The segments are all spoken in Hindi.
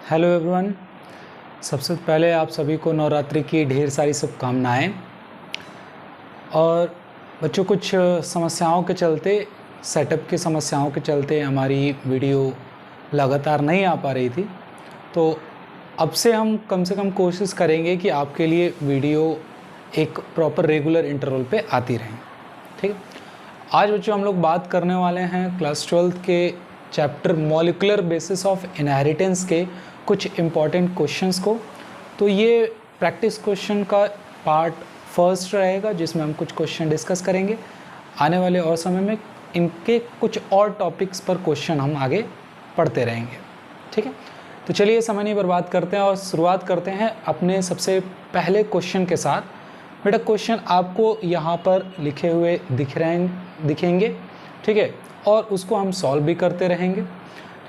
Hello everyone. सबसे पहले आप सभी को नवरात्रि की ढेर सारी शुभकामनाएं। और बच्चों, कुछ समस्याओं के चलते, सेटअप की समस्याओं के चलते हमारी वीडियो लगातार नहीं आ पा रही थी। तो अब से हम कम से कम कोशिश करेंगे कि आपके लिए वीडियो एक प्रॉपर रेगुलर इंटरवल पे आती रहें। ठीक है। आज बच्चों हम लोग बात करने वाले हैं क्लास 12th के chapter molecular basis of inheritance के कुछ इम्पॉर्टेंट क्वेश्चंस को। तो ये प्रैक्टिस क्वेश्चन का पार्ट फर्स्ट रहेगा, जिसमें हम कुछ क्वेश्चन डिस्कस करेंगे। आने वाले और समय में इनके कुछ और टॉपिक्स पर क्वेश्चन हम आगे पढ़ते रहेंगे। ठीक है। तो चलिए समय नहीं बर्बाद करते हैं और शुरुआत करते हैं अपने सबसे पहले क्वेश्चन के साथ। बेटा, क्वेश्चन आपको यहाँ पर लिखे हुए दिखेंगे। ठीक है। और उसको हम सॉल्व भी करते रहेंगे।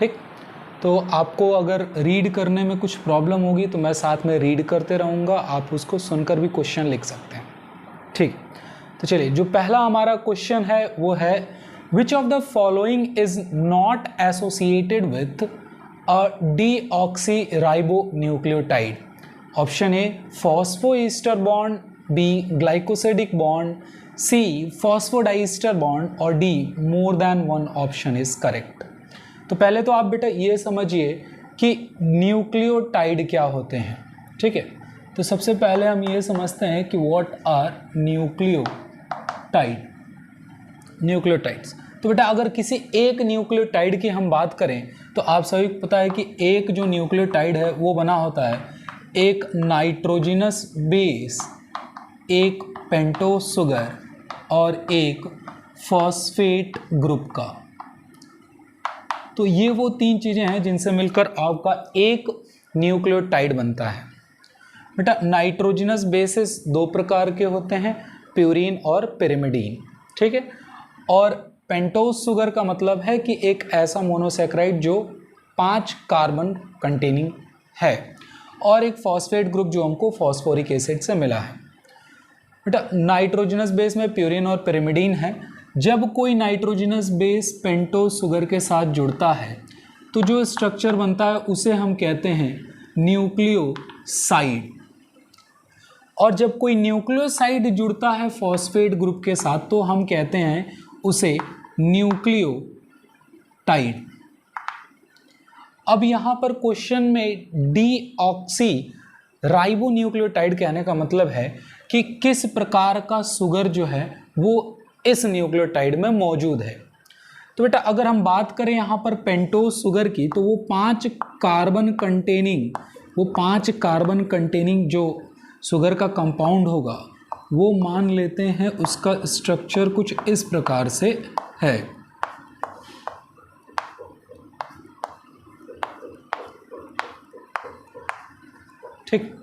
ठीक। तो आपको अगर रीड करने में कुछ प्रॉब्लम होगी तो मैं साथ में रीड करते रहूँगा, आप उसको सुनकर भी क्वेश्चन लिख सकते हैं। ठीक। तो चलिए, जो पहला हमारा क्वेश्चन है वो है which of the following is not associated with a deoxy ribo nucleotide. Option A phosphoester bond, B glycosidic bond, C phosphodiester bond और D more than one option is correct. तो पहले तो आप बेटा ये समझिए कि न्यूक्लियोटाइड क्या होते हैं। ठीक है। तो सबसे पहले हम ये समझते हैं कि व्हाट आर न्यूक्लियोटाइड्स। तो बेटा अगर किसी एक न्यूक्लियोटाइड की हम बात करें तो आप सभी को पता है कि एक जो न्यूक्लियोटाइड है वो बना होता है एक नाइट्रोजनस बेस, एक पेंटोस शुगर और एक फॉस्फेट ग्रुप का। तो ये वो तीन चीज़ें हैं जिनसे मिलकर आपका एक न्यूक्लियोटाइड बनता है। बेटा नाइट्रोजनस बेसिस दो प्रकार के होते हैं, प्यूरीन और पिरिमिडीन। ठीक है। और पेंटोस शुगर का मतलब है कि एक ऐसा मोनोसेक्राइड जो 5 कार्बन कंटेनिंग है, और एक फॉस्फेट ग्रुप जो हमको फॉस्फोरिक एसिड से मिला है। बेटा नाइट्रोजनस बेस में प्यूरीन और पिरिमिडीन है। जब कोई नाइट्रोजनस बेस पेंटोस शुगर के साथ जुड़ता है तो जो स्ट्रक्चर बनता है उसे हम कहते हैं न्यूक्लियोसाइड। और जब कोई न्यूक्लियोसाइड जुड़ता है फॉस्फेट ग्रुप के साथ तो हम कहते हैं उसे न्यूक्लियोटाइड। अब यहाँ पर क्वेश्चन में डीऑक्सी राइबो न्यूक्लियोटाइड कहने का मतलब है कि किस प्रकार का शुगर जो है वो इस न्यूक्लियोटाइड में मौजूद है। तो बेटा अगर हम बात करें यहाँ पर पेंटोस शुगर की तो वो 5 कार्बन कंटेनिंग जो शुगर का कंपाउंड होगा वो मान लेते हैं उसका स्ट्रक्चर कुछ इस प्रकार से है। ठीक।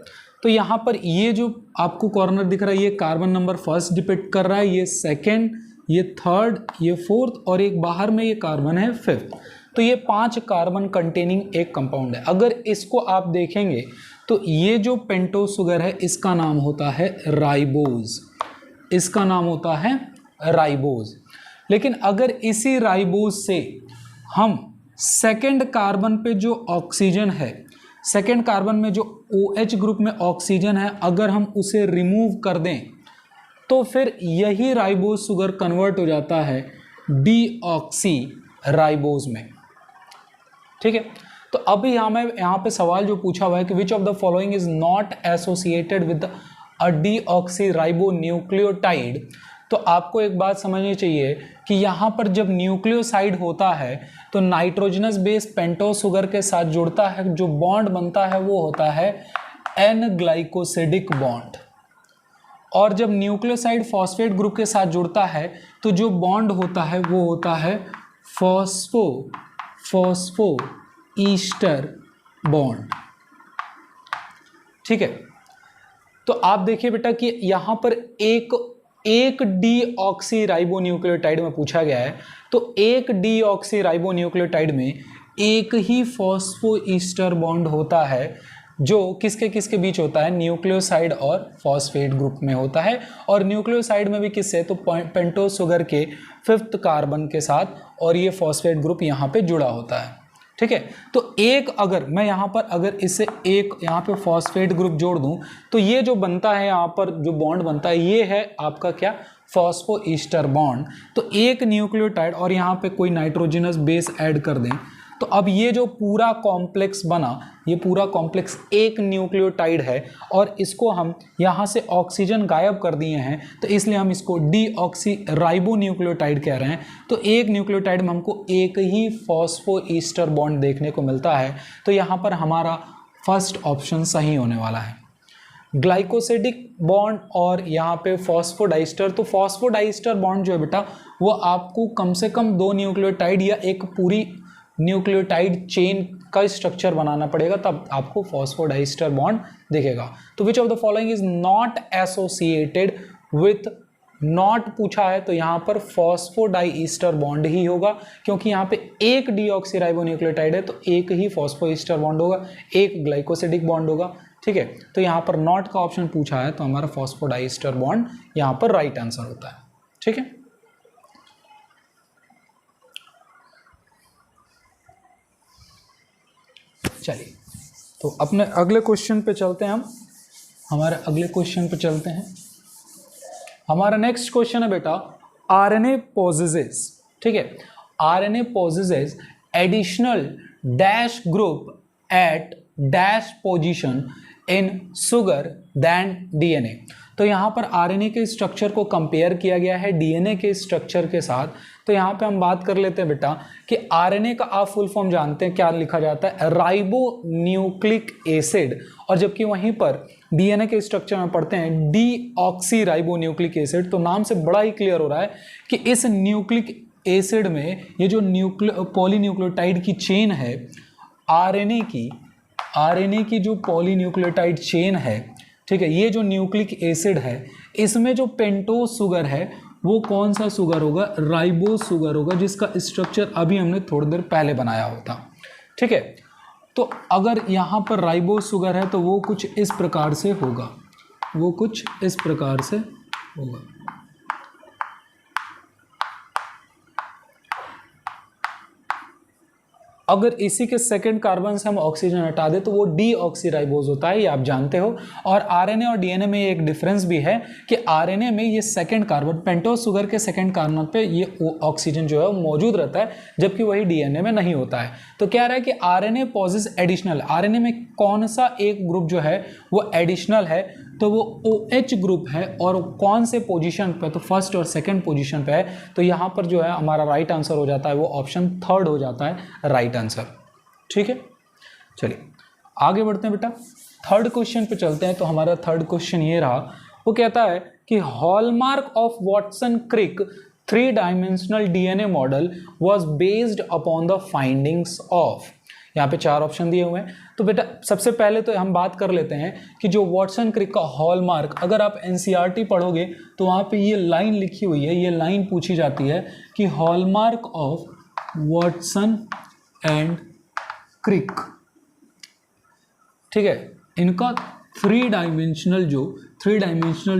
तो यहाँ पर ये जो आपको कॉर्नर दिख रहा है ये कार्बन नंबर फर्स्ट डिपिक्ट कर रहा है, ये सेकेंड, ये थर्ड, ये फोर्थ और एक बाहर में ये कार्बन है फिफ्थ। तो ये 5 कार्बन कंटेनिंग एक कंपाउंड है। अगर इसको आप देखेंगे तो ये जो पेंटोस शुगर है इसका नाम होता है राइबोज। इसका नाम होता है राइबोज। लेकिन अगर इसी राइबोज से हम सेकेंड कार्बन पे जो ऑक्सीजन है, सेकेंड कार्बन में जो OH ग्रुप में ऑक्सीजन है, अगर हम उसे रिमूव कर दें तो फिर यही राइबोज शुगर कन्वर्ट हो जाता है डीऑक्सी राइबोज में। ठीक है। तो अभी यहाँ पे सवाल जो पूछा हुआ है कि विच of the following is not associated with a deoxy ribo nucleotide. तो आपको एक बात समझनी चाहिए कि यहाँ पर जब न्यूक्लियोसाइड होता है तो नाइट्रोजनस बेस पेंटोस शुगर के साथ जुड़ता है, जो बॉन्ड बनता है वो होता है एन ग्लाइकोसिडिक बॉन्ड। और जब न्यूक्लियोसाइड फॉस्फेट ग्रुप के साथ जुड़ता है तो जो बॉन्ड होता है वो होता है फॉस्फोईस्टर बॉन्ड। ठीक है। तो आप देखिए बेटा कि यहाँ पर एक डीऑक्सी राइबो न्यूक्लियोटाइड में पूछा गया है, तो एक डीऑक्सी राइबो न्यूक्लियोटाइड में एक ही फॉस्फोईस्टर बॉन्ड होता है जो किसके किसके बीच होता है, न्यूक्लियोसाइड और फॉस्फेट ग्रुप में होता है। और न्यूक्लियोसाइड में भी किससे, तो पेंटोस शुगर के 5th कार्बन के साथ, और ये फॉस्फेट ग्रुप यहाँ पे जुड़ा होता है। ठीक है। तो एक अगर मैं यहाँ पर अगर इससे एक यहाँ पे फॉस्फेट ग्रुप जोड़ दूं तो ये जो बनता है यहाँ पर जो बॉन्ड बनता है ये है आपका क्या, फॉस्फो ईस्टर बॉन्ड। तो एक न्यूक्लियोटाइड और यहाँ पे कोई नाइट्रोजनस बेस ऐड कर दें तो अब ये जो पूरा कॉम्प्लेक्स बना, ये पूरा कॉम्प्लेक्स एक न्यूक्लियोटाइड है और इसको हम यहाँ से ऑक्सीजन गायब कर दिए हैं तो इसलिए हम इसको डीऑक्सी राइबो न्यूक्लियोटाइड कह रहे हैं। तो एक न्यूक्लियोटाइड में हमको एक ही फॉस्फो ईस्टर बॉन्ड देखने को मिलता है। तो यहाँ पर हमारा फर्स्ट ऑप्शन सही होने वाला है, ग्लाइकोसिडिक बॉन्ड और यहाँ पे फॉस्फोडाइस्टर। तो फॉस्फोडाइस्टर बॉन्ड जो है बेटा वो आपको कम से कम 2 न्यूक्लियोटाइड या एक पूरी न्यूक्लियोटाइड चेन का स्ट्रक्चर बनाना पड़ेगा तब आपको फॉस्फोडाइस्टर बॉन्ड दिखेगा। तो विच of the following is not associated with, not पूछा है तो यहाँ पर फॉस्फोडाइस्टर बॉन्ड ही होगा, क्योंकि यहाँ पे एक डीऑक्सीराइबोन्यूक्लियोटाइड है तो एक ही फॉस्फोईस्टर बॉन्ड होगा, एक ग्लाइकोसिडिक बॉन्ड होगा। ठीक है, तो यहाँ पर नॉट का ऑप्शन पूछा है तो हमारा फॉस्फोडाइस्टर बॉन्ड यहाँ पर राइट आंसर होता है। ठीक है, चलिए तो अपने अगले क्वेश्चन पे चलते हैं हम, हमारे अगले क्वेश्चन पे चलते हैं। हमारा नेक्स्ट क्वेश्चन है बेटा आरएनए पोजेसेस, ठीक है, RNA possesses additional dash group at dash position in sugar than DNA. तो यहाँ पर आरएनए के स्ट्रक्चर को कंपेयर किया गया है डीएनए के स्ट्रक्चर के साथ। तो यहाँ पे हम बात कर लेते हैं बेटा कि आरएनए का आप फुल फॉर्म जानते हैं, क्या लिखा जाता है, राइबो न्यूक्लिक एसिड, और जबकि वहीं पर डीएनए के स्ट्रक्चर में पढ़ते हैं डीऑक्सी राइबो न्यूक्लिक एसिड। तो नाम से बड़ा ही क्लियर हो रहा है कि इस न्यूक्लिक एसिड में ये जो पॉलीन्यूक्लियोटाइड की चेन है, आरएनए की जो पॉलीन्यूक्लियोटाइड चेन है, ठीक है, ये जो न्यूक्लिक एसिड है इसमें जो पेंटोस शुगर है वो कौन सा शुगर होगा, राइबोस शुगर होगा, जिसका स्ट्रक्चर अभी हमने थोड़ी देर पहले बनाया होता। ठीक है, तो अगर यहाँ पर राइबोस शुगर है तो वो कुछ इस प्रकार से होगा, वो कुछ इस प्रकार से होगा। अगर इसी के सेकंड कार्बन से हम ऑक्सीजन हटा दें तो वो डीऑक्सीराइबोज होता है, ये आप जानते हो। और आरएनए और डीएनए में एक डिफरेंस भी है कि आरएनए में ये सेकंड कार्बन, पेंटोस शुगर के सेकंड कार्बन पे ये ऑक्सीजन जो है वो मौजूद रहता है, जबकि वही डीएनए में नहीं होता है। तो क्या रहा है कि आरएनए पॉजेस एडिशनल, आरएनए में कौन सा एक ग्रुप जो है वो एडिशनल है, तो वो OH ग्रुप है, और कौन से पोजीशन पे, तो फर्स्ट और सेकंड पोजीशन पे है। तो यहाँ पर जो है हमारा राइट आंसर हो जाता है वो ऑप्शन थर्ड हो जाता है राइट आंसर। ठीक है, चलिए आगे बढ़ते हैं बेटा, थर्ड क्वेश्चन पे चलते हैं। तो हमारा थर्ड क्वेश्चन ये रहा, वो कहता है कि hallmark of Watson Crick 3 dimensional DNA model was based upon the findings of, यहाँ पे 4 ऑप्शन दिए हुए हैं। तो बेटा सबसे पहले तो हम बात कर लेते हैं कि जो वॉटसन क्रिक का हॉलमार्क, अगर आप एनसीईआरटी पढ़ोगे तो वहाँ पे ये लाइन लिखी हुई है, ये लाइन पूछी जाती है कि hallmark of Watson and Crick, ठीक है, इनका 3 डायमेंशनल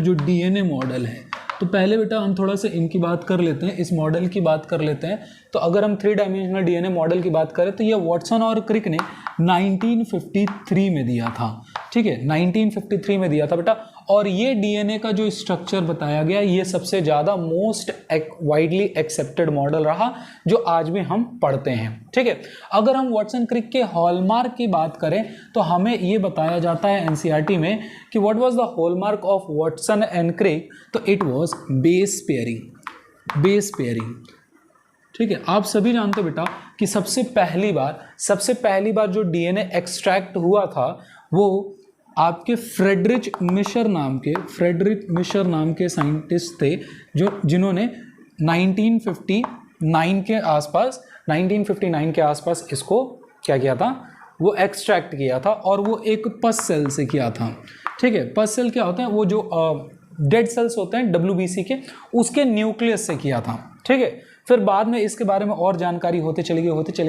जो डीएनए मॉडल है। तो पहले बेटा हम थोड़ा सा इनकी बात कर लेते हैं, इस मॉडल की बात कर लेते हैं। तो अगर हम 3 डायमेंशनल डीएनए मॉडल की बात करें तो ये वॉटसन और क्रिक ने 1953 में दिया था। ठीक है, 1953 में दिया था बेटा। और ये डीएनए का जो स्ट्रक्चर बताया गया ये सबसे ज़्यादा मोस्ट वाइडली एक्सेप्टेड मॉडल रहा जो आज भी हम पढ़ते हैं। ठीक है, अगर हम वॉटसन क्रिक के हॉलमार्क की बात करें तो हमें ये बताया जाता है एनसीईआरटी में कि what was the hallmark of Watson and Crick, तो इट वाज बेस पेयरिंग। ठीक है, आप सभी जानते हो बेटा कि सबसे पहली बार जो डीएनए एक्सट्रैक्ट हुआ था वो आपके फ्रेडरिच मिशर नाम के साइंटिस्ट थे जिन्होंने 1959 के आसपास इसको क्या किया था, वो एक्सट्रैक्ट किया था, और वो एक पस सेल से किया था। ठीक है, पस सेल क्या होता है, वो जो डेड सेल्स होते हैं WBC के, उसके न्यूक्लियस से किया था। ठीक है, फिर बाद में इसके बारे में और जानकारी होते चली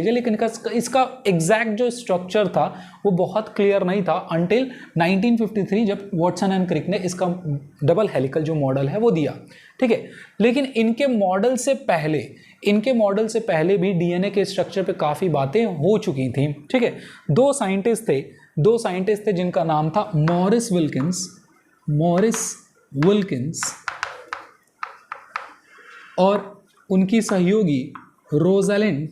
गई, लेकिन इसका एग्जैक्ट जो स्ट्रक्चर था वो बहुत क्लियर नहीं था अंटिल 1953 जब वॉटसन एंड क्रिक ने इसका डबल हेलिकल जो मॉडल है वो दिया, ठीक है। लेकिन इनके मॉडल से पहले भी डीएनए के स्ट्रक्चर पे काफ़ी बातें हो चुकी थी, ठीक है। दो साइंटिस्ट थे जिनका नाम था मॉरिस विल्किंस और उनकी सहयोगी रोजलिंड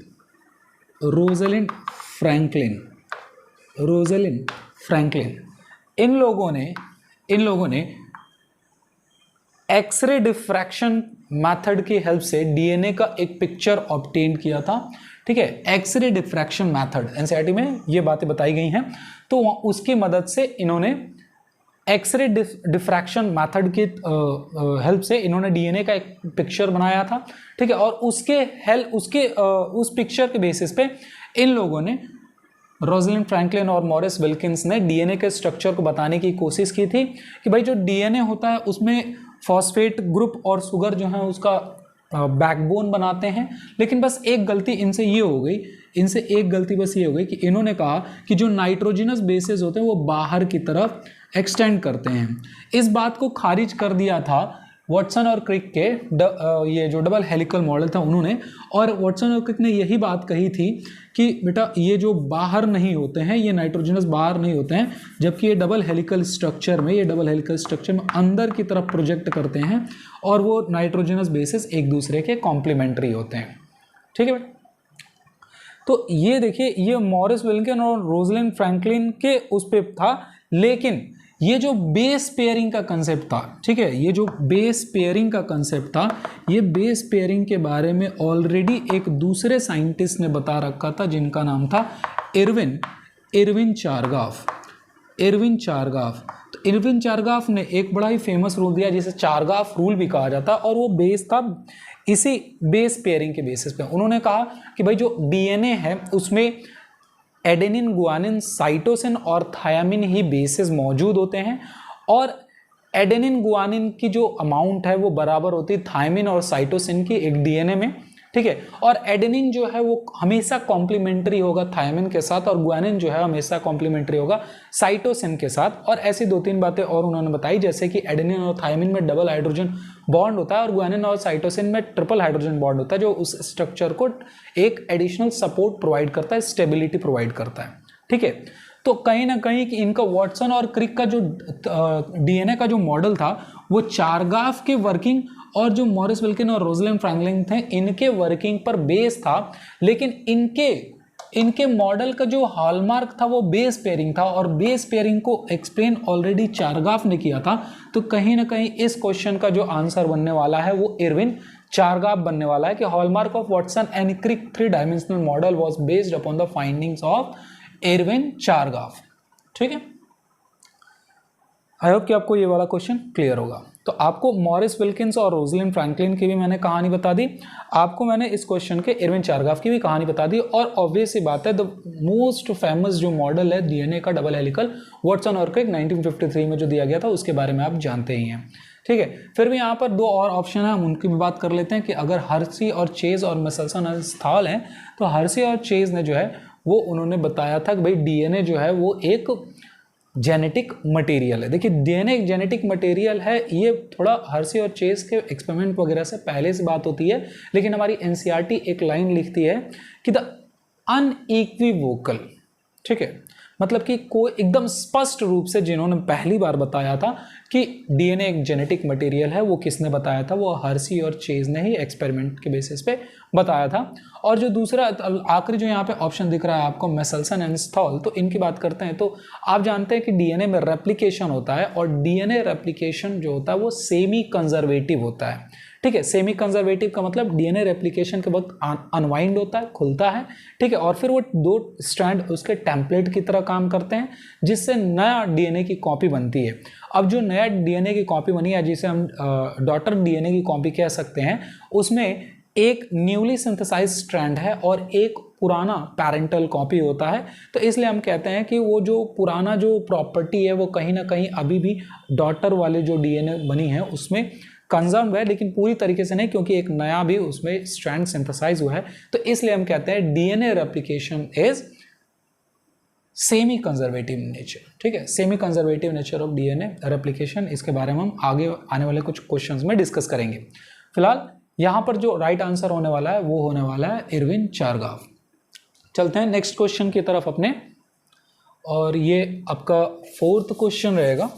फ्रैंकलिन। इन लोगों ने एक्सरे डिफ्रैक्शन मेथड की हेल्प से डीएनए का एक पिक्चर ऑब्टेन किया था, ठीक है। एक्सरे डिफ्रैक्शन मेथड एनसीईआरटी में ये बातें बताई गई हैं, तो उसकी मदद से इन्होंने एक्सरे डिफ्रैक्शन मेथड की हेल्प से इन्होंने डीएनए का एक पिक्चर बनाया था, ठीक है। और उस पिक्चर के बेसिस पे इन लोगों ने, रोजलिंड फ्रैंकलिन और मॉरिस विल्किंस ने डीएनए के स्ट्रक्चर को बताने की कोशिश की थी कि भाई जो डीएनए होता है उसमें फॉस्फेट ग्रुप और शुगर जो है उसका बैकबोन बनाते हैं। लेकिन बस एक गलती इनसे ये हो गई कि इन्होंने कहा कि जो नाइट्रोजनस बेसेस होते हैं वो बाहर की तरफ एक्सटेंड करते हैं। इस बात को खारिज कर दिया था वॉटसन और क्रिक के ये जो डबल हेलिकल मॉडल था उन्होंने, और वॉटसन और क्रिक ने यही बात कही थी कि बेटा ये जो बाहर नहीं होते हैं, ये नाइट्रोजनस बाहर नहीं होते हैं, जबकि ये डबल हेलिकल स्ट्रक्चर में अंदर की तरफ प्रोजेक्ट करते हैं और वो नाइट्रोजनस बेसिस एक दूसरे के कॉम्प्लीमेंट्री होते हैं, ठीक है बेटा। तो ये देखिए, ये मॉरिस विल्किन और रोजलिंड फ्रैंकलिन के उस पे था, लेकिन ये जो बेस पेयरिंग का कंसेप्ट था, ठीक है, ये बेस पेयरिंग के बारे में ऑलरेडी एक दूसरे साइंटिस्ट ने बता रखा था जिनका नाम था इरविन चारगाफ। तो इरविन चारगाफ ने एक बड़ा ही फेमस रूल दिया जिसे चारगाफ रूल भी कहा जाता, और वो बेस था इसी बेस पेयरिंग के बेसिस पे। उन्होंने कहा कि भाई जो डीएनए है उसमें एडेनिन, गुआनिन, साइटोसिन और थायामिन ही बेसेस मौजूद होते हैं, और एडेनिन गुआनिन की जो अमाउंट है वो बराबर होती है थायामिन और साइटोसिन की एक डीएनए में, ठीक है। और एडेनिन जो है वो हमेशा कॉम्प्लीमेंट्री होगा थायामिन के साथ, और गुआनिन जो है हमेशा कॉम्प्लीमेंट्री होगा साइटोसिन के साथ। और ऐसी 2-3 बातें और उन्होंने बताई, जैसे कि एडेनिन और थायामिन में डबल हाइड्रोजन बॉन्ड होता है और गुआनिन और साइटोसिन में ट्रिपल हाइड्रोजन बॉन्ड होता है, जो उस स्ट्रक्चर को एक एडिशनल सपोर्ट प्रोवाइड करता है, स्टेबिलिटी प्रोवाइड करता है, ठीक है। तो कहीं ना कहीं कि इनका वॉटसन और क्रिक का जो डीएनए का जो मॉडल था वो चारगाफ के वर्किंग और जो मॉरिस विल्किन और रोजलिंड फ्रैंकलिन थे इनके वर्किंग पर बेस था, लेकिन इनके मॉडल का जो हॉलमार्क था वो बेस पेयरिंग था, और बेस पेयरिंग को एक्सप्लेन ऑलरेडी चारगाफ ने किया था। तो कहीं ना कहीं इस क्वेश्चन का जो आंसर बनने वाला है वो इरविन चारगाफ बनने वाला है कि hallmark of Watson and Crick three dimensional model was based upon the findings of Erwin Chargaff, ठीक है। आई होप कि आपको ये वाला क्वेश्चन क्लियर होगा। तो आपको मॉरिस विल्किंस और रोजलिंड फ्रैंकलिन की भी मैंने कहानी बता दी, आपको मैंने इस क्वेश्चन के इरविन चारगाफ की भी कहानी बता दी, और ऑब्वियस सी बात है द मोस्ट फेमस जो मॉडल है डीएनए का डबल हेलिकल वॉटसन और क्रिक 1953 में जो दिया गया था उसके बारे में आप जानते ही हैं, ठीक है। फिर भी यहाँ पर 2 और ऑप्शन है, हम उनकी भी बात कर लेते हैं कि अगर हर्सी और चेज और मेसेल्सन और स्थाल हैं, तो हर्सी और चेज ने जो है वो उन्होंने बताया था कि भाई डीएनए जो है वो एक जेनेटिक मटेरियल है। देखिए डीएनए एक जेनेटिक मटेरियल है, ये थोड़ा हर्सी और चेज के एक्सपेरिमेंट वगैरह से पहले से बात होती है, लेकिन हमारी एनसीईआरटी एक लाइन लिखती है कि द अनइक्विवोकल, ठीक है, मतलब कि कोई एकदम स्पष्ट रूप से जिन्होंने पहली बार बताया था कि डीएनए एक जेनेटिक मटेरियल है, वो किसने बताया था, वो हर्सी और चेज ने ही एक्सपेरिमेंट के बेसिस पे बताया था। और जो दूसरा आखिरी जो यहाँ पे ऑप्शन दिख रहा है आपको मेसेल्सन एंड स्थॉल, तो इनकी बात करते हैं। तो आप जानते हैं कि डीएनए में रेप्लिकेशन होता है, और डीएनए रेप्लिकेशन जो होता है वो सेमी कंजर्वेटिव होता है, ठीक है। सेमी कंजर्वेटिव का मतलब डीएनए रेप्लिकेशन के वक्त अनवाइंड होता है, खुलता है, ठीक है, और फिर वो 2 स्ट्रैंड उसके टेम्पलेट की तरह काम करते हैं, जिससे नया डीएनए की कॉपी बनती है। अब जो नया डीएनए की कॉपी बनी है, जिसे हम डॉटर डीएनए की कॉपी कह सकते हैं, उसमें एक न्यूली सिंथेसाइज स्ट्रैंड है और एक पुराना पैरेंटल कॉपी होता है। तो इसलिए हम कहते हैं कि वो जो पुराना जो प्रॉपर्टी है वो कहीं ना कहीं अभी भी डॉटर वाले जो डीएनए बनी है उसमें कंजर्व है लेकिन पूरी तरीके से नहीं, क्योंकि एक नया भी उसमें स्ट्रैंड सिंथेसाइज हुआ है। तो इसलिए हम कहते हैं DNA replication is semi conservative nature. ठीक है, semi conservative nature of DNA replication, इसके बारे में हम आगे आने वाले कुछ क्वेश्चंस में डिस्कस करेंगे। फिलहाल यहाँ पर जो राइट आंसर होने वाला है वो होने वाला है इरविन चारगाफ। चलते हैं नेक्स्ट क्वेश्चन की तरफ अपने, और ये आपका 4th क्वेश्चन रहेगा।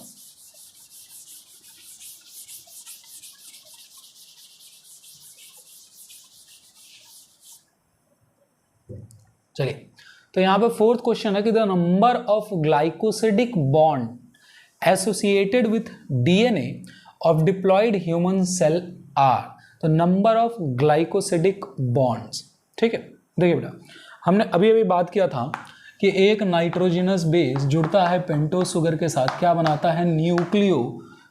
चलिए, तो यहाँ पे 4th क्वेश्चन है कि the number of glycosidic bond associated with DNA of diploid human cell are. तो नंबर ऑफ ग्लाइकोसिडिक बॉन्ड्स। ठीक है, देखिए बेटा, हमने अभी अभी बात किया था कि एक नाइट्रोजनस बेस जुड़ता है पेंटोज शुगर के साथ, क्या बनाता है,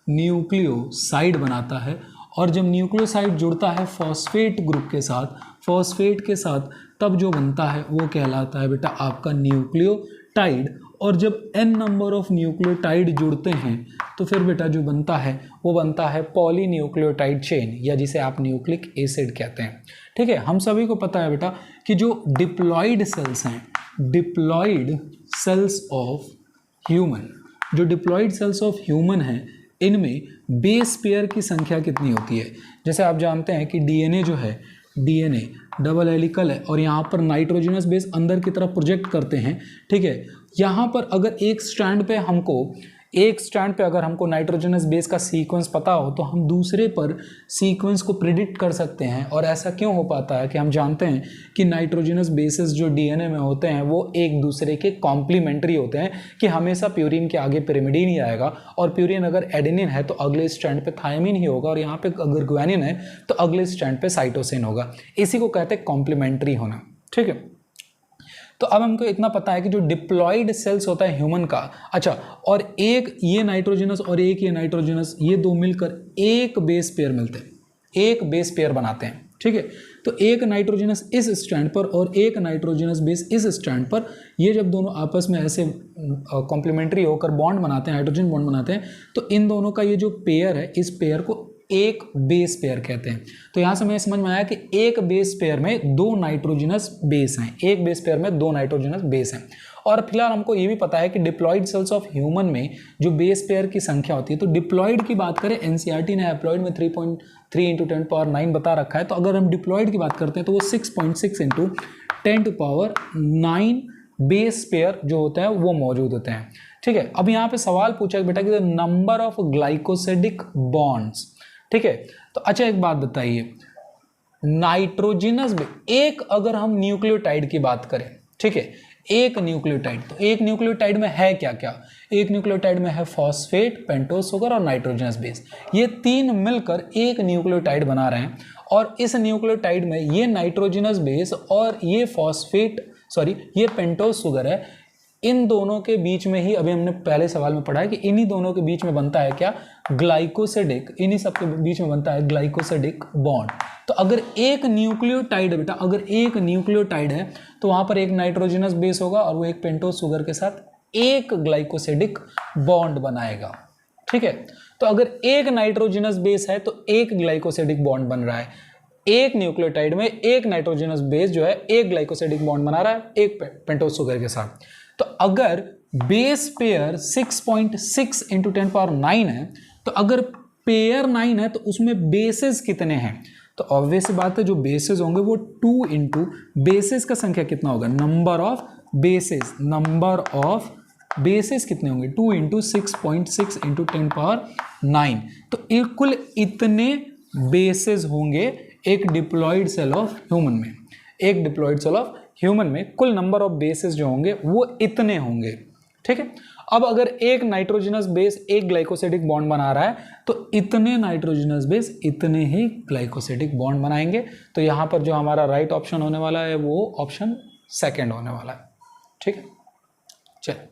न्यूक्लियोसाइड बनाता है। और जब न्यूक्लियोसाइड जुड़ता है फॉस्फेट ग्रुप के साथ, फॉस्फेट के साथ, तब जो बनता है वो कहलाता है बेटा आपका न्यूक्लियोटाइड। और जब n नंबर ऑफ न्यूक्लियोटाइड जुड़ते हैं तो फिर बेटा जो बनता है वो बनता है पॉलीन्यूक्लियोटाइड चेन, या जिसे आप न्यूक्लिक एसिड कहते हैं। ठीक है, हम सभी को पता है बेटा कि जो डिप्लॉयड सेल्स हैं, डिप्लॉयड सेल्स ऑफ ह्यूमन, जो डिप्लॉयड सेल्स ऑफ ह्यूमन हैं, इनमें बेस पेयर की संख्या कितनी होती है। जैसे आप जानते हैं कि डीएनए जो है, डीएनए डबल हेलिकल है और यहाँ पर नाइट्रोजनस बेस अंदर की तरफ प्रोजेक्ट करते हैं। ठीक है, यहाँ पर अगर एक स्ट्रैंड पे अगर हमको नाइट्रोजनस बेस का सीक्वेंस पता हो तो हम दूसरे पर सीक्वेंस को प्रिडिक्ट कर सकते हैं। और ऐसा क्यों हो पाता है कि हम जानते हैं कि नाइट्रोजनस बेसेस जो डीएनए में होते हैं वो एक दूसरे के कॉम्प्लीमेंट्री होते हैं, कि हमेशा प्यूरिन के आगे पिरिमिडीन ही आएगा, और प्यूरिन अगर एडेनिन है तो अगले स्ट्रैंड पे थायमिन ही होगा, और यहाँ पे अगर ग्वानिन है तो अगले स्ट्रैंड पे साइटोसिन होगा। इसी को कहते हैं कॉम्प्लीमेंट्री होना। ठीक है, तो अब हमको इतना पता है कि जो डिप्लॉयड सेल्स होता है ह्यूमन का, अच्छा, और एक ये नाइट्रोजनस और एक ये नाइट्रोजनस, ये दो मिलकर एक बेस पेयर मिलते हैं, एक बेस पेयर बनाते हैं। ठीक है, तो एक नाइट्रोजनस इस स्ट्रैंड पर और एक नाइट्रोजनस बेस इस स्ट्रैंड पर, ये जब दोनों आपस में ऐसे कॉम्प्लीमेंट्री होकर बॉन्ड बनाते हैं, हाइड्रोजन बॉन्ड बनाते हैं, तो इन दोनों का ये जो पेयर है, इस पेयर को एक बेस पेयर कहते हैं। तो यहां से हमें समझ में आया कि एक बेस पेयर में दो नाइट्रोजनस बेस हैं, एक बेस पेयर में दो नाइट्रोजनस बेस हैं। और फिलहाल हमको ये भी पता है कि डिप्लॉयड सेल्स ऑफ ह्यूमन में जो बेस पेयर की संख्या होती है, तो डिप्लॉयड की बात करें, एनसीईआरटी ने हैप्लॉयड में 3.3 × 10⁹ बता रखा है। तो अगर हम डिप्लॉयड की बात करते हैं तो वो 6.6 × 10⁹ बेस पेयर जो होते हैं वो मौजूद होते हैं। ठीक है, अब यहाँ पे सवाल पूछा बेटा कि नंबर ऑफ ग्लाइकोसिडिक बॉन्ड्स। ठीक है, तो अच्छा एक बात बताइए, नाइट्रोजनस एक अगर हम न्यूक्लियोटाइड की बात करें, ठीक है, एक न्यूक्लियोटाइड, तो एक न्यूक्लियोटाइड में है क्या क्या, एक न्यूक्लियोटाइड में है फॉस्फेट, पेंटोज शुगर और नाइट्रोजनस बेस। ये तीन मिलकर एक न्यूक्लियोटाइड बना रहे हैं, और इस न्यूक्लियोटाइड में ये नाइट्रोजनस बेस और ये ये पेंटोज शुगर है, इन दोनों के बीच में ही, अभी हमने पहले सवाल में पढ़ा है कि इन्हीं दोनों के बीच में बनता है क्या, ग्लाइकोसिडिक, इन्हीं सब के बीच में बनता है ग्लाइकोसिडिक बॉन्ड। तो अगर एक न्यूक्लियोटाइड है बेटा, अगर एक न्यूक्लियोटाइड है तो वहां पर एक नाइट्रोजनस बेस होगा और वो एक पेंटोज शुगर के साथ एक ग्लाइकोसिडिक बॉन्ड बनाएगा। ठीक है, तो अगर एक नाइट्रोजनस बेस है तो एक ग्लाइकोसिडिक बॉन्ड बन रहा है, एक न्यूक्लियोटाइड में एक नाइट्रोजनस बेस जो है एक ग्लाइकोसिडिक बॉन्ड बना रहा है एक पेंटोज शुगर के साथ। तो अगर बेस पेयर 6.6 × 10⁹ है, तो अगर पेयर 9 है तो उसमें बेसेस कितने हैं, तो ऑब्वियस बात है जो बेसेस होंगे वो 2 × बेसेस का संख्या कितना होगा, नंबर ऑफ बेसेस कितने होंगे, 2 × 6.6 × 10⁹ तो कुल इतने बेसेस होंगे एक डिप्लॉयड सेल ऑफ ह्यूमन में, एक डिप्लॉयड सेल ऑफ ह्यूमन में कुल नंबर ऑफ बेसेस जो होंगे वो इतने होंगे। ठीक है, अब अगर एक नाइट्रोजनस बेस एक ग्लाइकोसिडिक बॉन्ड बना रहा है तो इतने नाइट्रोजनस बेस इतने ही ग्लाइकोसिडिक बॉन्ड बनाएंगे। तो यहां पर जो हमारा राइट ऑप्शन होने वाला है वो ऑप्शन सेकंड होने वाला है। ठीक है, चलिए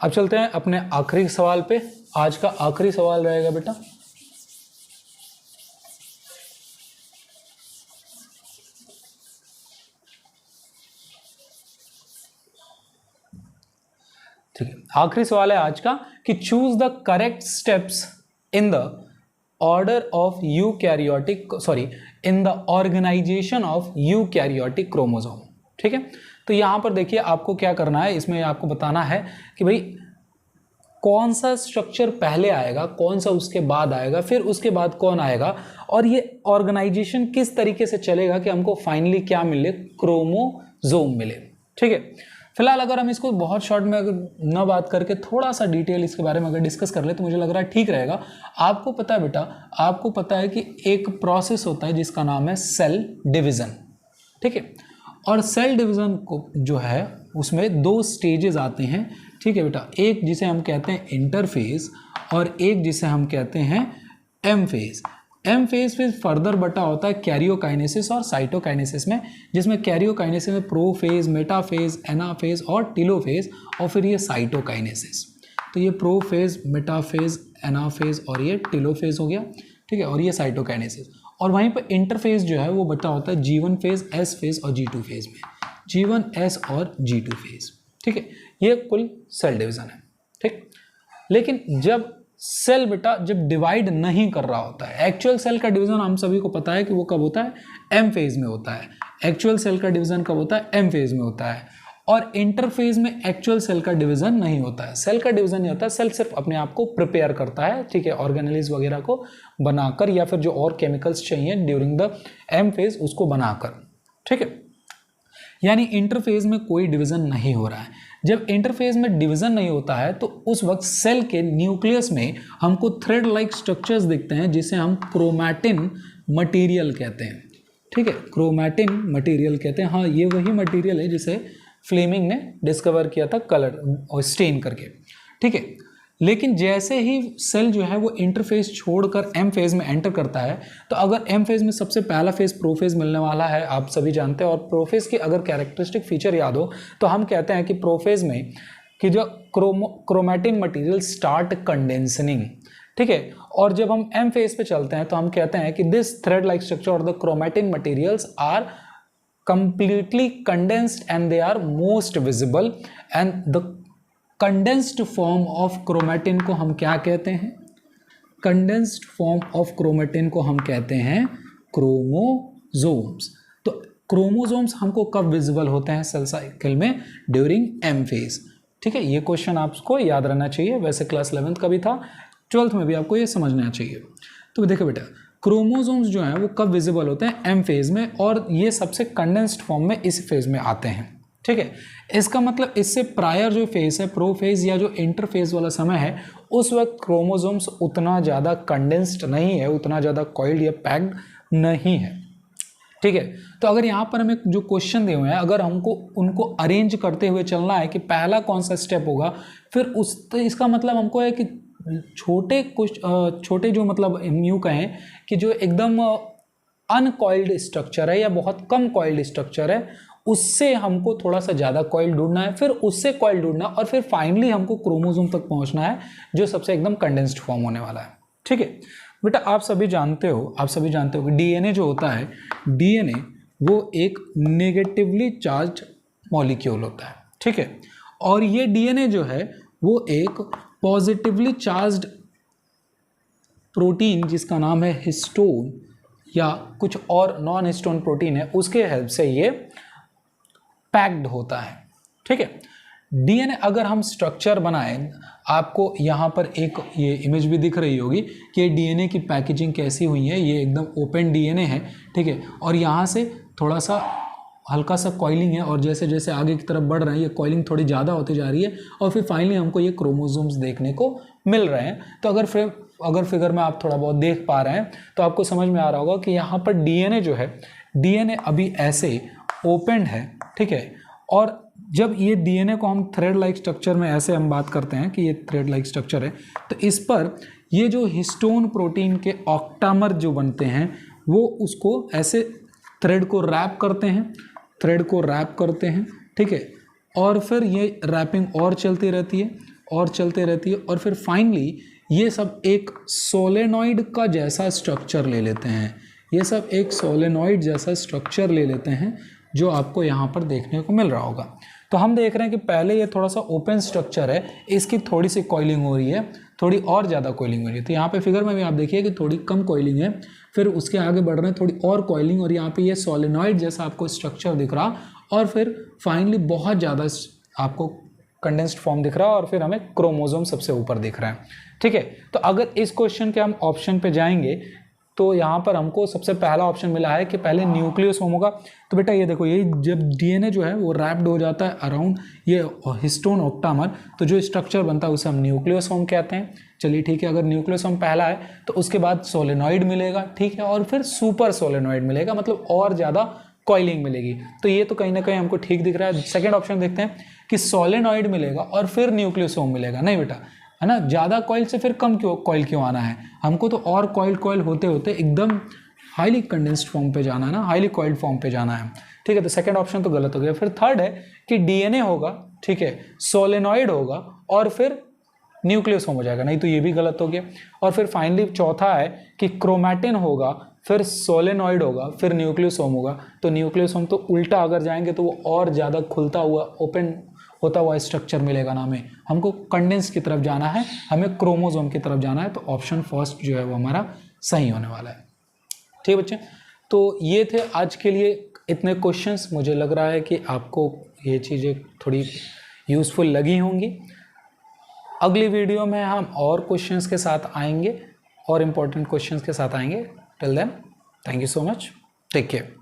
अब चलते हैं अपने आखिरी सवाल पे। आज का आखिरी सवाल रहेगा बेटा, ठीक है, आखिरी सवाल है आज का कि choose the correct steps in the order of eukaryotic in the organisation of eukaryotic chromosome. ठीक है, तो यहाँ पर देखिए आपको क्या करना है, इसमें आपको बताना है कि भाई कौन सा स्ट्रक्चर पहले आएगा, कौन सा उसके बाद आएगा, फिर उसके बाद कौन आएगा, और ये ऑर्गेनाइजेशन किस तरीके से चलेगा कि हमको फाइनली क्या मिले, क्रोमोसोम मिले। ठीक है, फिलहाल अगर हम इसको बहुत शॉर्ट में अगर न बात करके थोड़ा सा डिटेल इसके बारे में अगर डिस्कस कर ले तो मुझे लग रहा है ठीक रहेगा। आपको पता है बेटा, आपको पता है कि एक प्रोसेस होता है जिसका नाम है सेल डिवीज़न। ठीक है, और सेल डिवीज़न को जो है उसमें 2 स्टेजेस आते हैं। ठीक है बेटा, एक जिसे हम कहते हैं इंटरफेज और एक जिसे हम कहते हैं एम फेज। एम फेज फिर फर्दर बटा होता है कैरियोकाइनेसिस और साइटोकाइनेसिस में, जिसमें कैरियोकाइनेसिस में प्रोफेज, मेटाफेज, एनाफेज और टीलोफेज, और फिर ये साइटोकाइनेसिस। तो ये प्रोफेज, मेटाफेज, एनाफेज और ये टीलोफेज हो गया। ठीक है, और ये साइटोकाइनेसिस। और वहीं पर इंटरफेज जो है वो बटा होता है G1 फेज, S फेज और G2 फेज में, G1, S और G2 फेज। ठीक है, ये कुल सेल डिवीजन है। ठीक, लेकिन जब सेल बेटा जब डिवाइड नहीं कर रहा होता है, एक्चुअल सेल का डिवीजन हम सभी को पता है कि वो कब होता है, एम फेज में होता है। एक्चुअल सेल का डिवीजन कब होता है, एम फेज में होता है। और इंटरफेज में एक्चुअल सेल का डिवीजन नहीं होता है। सेल का डिवीजन नहीं होता है, सेल सिर्फ अपने आप को प्रिपेयर करता है। ठीक है, ऑर्गेनेल्स वगैरह को बनाकर या फिर जो और केमिकल्स चाहिए ड्यूरिंग द एम फेज उसको बनाकर। ठीक है, यानी इंटरफेज में कोई डिवीजन नहीं हो रहा है। जब इंटरफेज में डिवीजन नहीं होता है तो उस वक्त सेल के न्यूक्लियस में हमको थ्रेड लाइक स्ट्रक्चर्स दिखते हैं जिसे हम क्रोमैटिन मटेरियल कहते हैं। ठीक है, क्रोमैटिन मटेरियल कहते हैं। हाँ, ये वही मटेरियल है जिसे फ्लेमिंग ने डिस्कवर किया था कलर और स्टेन करके। ठीक है, लेकिन जैसे ही सेल जो है वो इंटरफेज छोड़कर एम फेज में एंटर करता है, तो अगर एम फेज में सबसे पहला फेज प्रोफेज मिलने वाला है, आप सभी जानते हैं। और प्रोफेज की अगर कैरेक्टरिस्टिक फीचर याद हो तो हम कहते हैं कि प्रोफेज में कि जो क्रोमैटिन मटेरियल स्टार्ट कंडेंसनिंग। ठीक है, और जब हम एम फेज पे चलते हैं तो हम कहते हैं कि दिस थ्रेड लाइक स्ट्रक्चर और the chromatin materials are completely condensed and they are most visible, and the condensed form of chromatin को हम क्या कहते हैं, condensed form of chromatin को हम कहते हैं क्रोमोसोम्स। तो क्रोमोसोम्स हमको कब विजिबल होते हैं सेल साइकिल में, ड्यूरिंग एम फेज। ठीक है, ये क्वेश्चन आपको याद रहना चाहिए, वैसे क्लास 11th का भी था, 12th में भी आपको ये समझना चाहिए। तो देखो बेटा, क्रोमोसोम्स जो हैं वो कब विजिबल होते हैं, एम फेज में, और ये सबसे कंडेंस्ड फॉर्म में इस फेज में आते हैं। ठीक है, इसका मतलब इससे प्रायर जो फेज है, प्रोफेज या जो इंटरफेज वाला समय है, उस वक्त क्रोमोसोम्स उतना ज़्यादा कंडेंस्ड नहीं है, उतना ज़्यादा कॉइल्ड या पैक्ड नहीं है। ठीक है, तो अगर यहाँ पर हमें जो क्वेश्चन दिए हुए हैं, अगर हमको उनको अरेंज करते हुए चलना है कि पहला कौन सा स्टेप होगा, फिर उस तो इसका मतलब हमको है कि छोटे जो मतलब यूँ कहें कि जो एकदम अनकॉइल्ड स्ट्रक्चर है या बहुत कम कॉइल्ड स्ट्रक्चर है, उससे हमको थोड़ा सा ज़्यादा कॉइल ढूंढना है, फिर उससे कॉइल ढूंढना, और फिर फाइनली हमको क्रोमोसोम तक पहुंचना है जो सबसे एकदम कंडेंस्ड फॉर्म होने वाला है। ठीक है बेटा, आप सभी जानते हो कि डीएनए जो होता है, डीएनए वो एक नेगेटिवली चार्ज मॉलिक्यूल होता है। ठीक है, और ये डीएनए जो है वो एक पॉजिटिवली चार्ज्ड प्रोटीन जिसका नाम है हिस्टोन या कुछ और नॉन हिस्टोन प्रोटीन है, उसके हेल्प से ये पैक्ड होता है। ठीक है, डीएनए अगर हम स्ट्रक्चर बनाएं, आपको यहाँ पर एक ये इमेज भी दिख रही होगी कि ये डीएनए की पैकेजिंग कैसी हुई है। ये एकदम ओपन डीएनए है। ठीक है, और यहाँ से थोड़ा सा हल्का सा कॉइलिंग है, और जैसे जैसे आगे की तरफ बढ़ रहे हैं ये कॉइलिंग थोड़ी ज़्यादा होती जा रही है, और फिर फाइनली हमको ये क्रोमोसोम्स देखने को मिल रहे हैं। तो अगर फिगर में आप थोड़ा बहुत देख पा रहे हैं तो आपको समझ में आ रहा होगा कि यहाँ पर डीएनए जो है, डीएनए अभी ऐसे ओपन है। ठीक है, और जब ये डीएनए को हम थ्रेड लाइक स्ट्रक्चर में ऐसे हम बात करते हैं कि ये थ्रेड लाइक स्ट्रक्चर है, तो इस पर ये जो हिस्टोन प्रोटीन के ऑक्टामर जो बनते हैं वो उसको ऐसे थ्रेड को रैप करते हैं। ठीक है, और फिर ये रैपिंग और चलती रहती है, और फिर फाइनली ये सब एक सोलेनॉइड का जैसा स्ट्रक्चर ले लेते हैं, जो आपको यहाँ पर देखने को मिल रहा होगा। तो हम देख रहे हैं कि पहले ये थोड़ा सा ओपन स्ट्रक्चर है, इसकी थोड़ी सी कॉइलिंग हो रही है, थोड़ी और ज़्यादा कॉइलिंग हो रही है। तो यहाँ पे फिगर में भी आप देखिए कि थोड़ी कम कॉइलिंग है, फिर उसके आगे बढ़ रहे हैं थोड़ी और कॉइलिंग, और यहाँ पे ये सोलेनॉइड जैसा आपको स्ट्रक्चर दिख रहा, और फिर फाइनली बहुत ज़्यादा आपको कंडेंस्ड फॉर्म दिख रहा है, और फिर हमें क्रोमोसोम सबसे ऊपर दिख रहा है। ठीक है, तो अगर इस क्वेश्चन के हम ऑप्शन पे जाएंगे तो यहाँ पर हमको सबसे पहला ऑप्शन मिला है कि पहले न्यूक्लियोसोम होगा। तो बेटा ये देखो, ये जब डीएनए जो है वो रैप्ड हो जाता है अराउंड ये हिस्टोन ऑक्टामर, तो जो स्ट्रक्चर बनता है उसे हम न्यूक्लियोसोम कहते हैं। चलिए ठीक है, अगर न्यूक्लियोसोम पहला है तो उसके बाद सोलेनॉइड मिलेगा, ठीक है, और फिर सुपर सोलेनॉइड मिलेगा, मतलब और ज़्यादा कॉइलिंग मिलेगी। तो ये तो कहीं ना कहीं हमको ठीक दिख रहा है। सेकेंड ऑप्शन देखते हैं कि सोलेनॉइड मिलेगा और फिर न्यूक्लियोसोम मिलेगा। नहीं बेटा, है ना, ज़्यादा कॉइल से फिर कम कॉइल क्यों आना है, हमको तो और कॉइल होते होते एकदम हाईली कंडेंस्ड फॉर्म पे जाना है ना, हाईली कॉइल्ड फॉर्म पे जाना है। ठीक है, तो सेकंड ऑप्शन तो गलत हो गया। फिर थर्ड है कि डीएनए होगा, ठीक है, सोलेनॉइड होगा और फिर न्यूक्लियोसोम हो जाएगा, नहीं तो ये भी गलत हो गया। और फिर फाइनली चौथा है कि क्रोमैटिन होगा, फिर सोलेनॉइड होगा, फिर न्यूक्लियोसोम होगा। तो न्यूक्लियोसोम तो उल्टा अगर जाएंगे तो वो और ज़्यादा खुलता हुआ ओपन होता हुआ स्ट्रक्चर मिलेगा ना हमें, हमको कंडेंस की तरफ जाना है, हमें क्रोमोसोम की तरफ जाना है। तो ऑप्शन फर्स्ट जो है वो हमारा सही होने वाला है। ठीक है बच्चे, तो ये थे आज के लिए इतने क्वेश्चंस। मुझे लग रहा है कि आपको ये चीज़ें थोड़ी यूज़फुल लगी होंगी। अगली वीडियो में हम और क्वेश्चंस के साथ आएंगे और इम्पोर्टेंट क्वेश्चंस के साथ आएंगे। Till then, thank you so much, take care.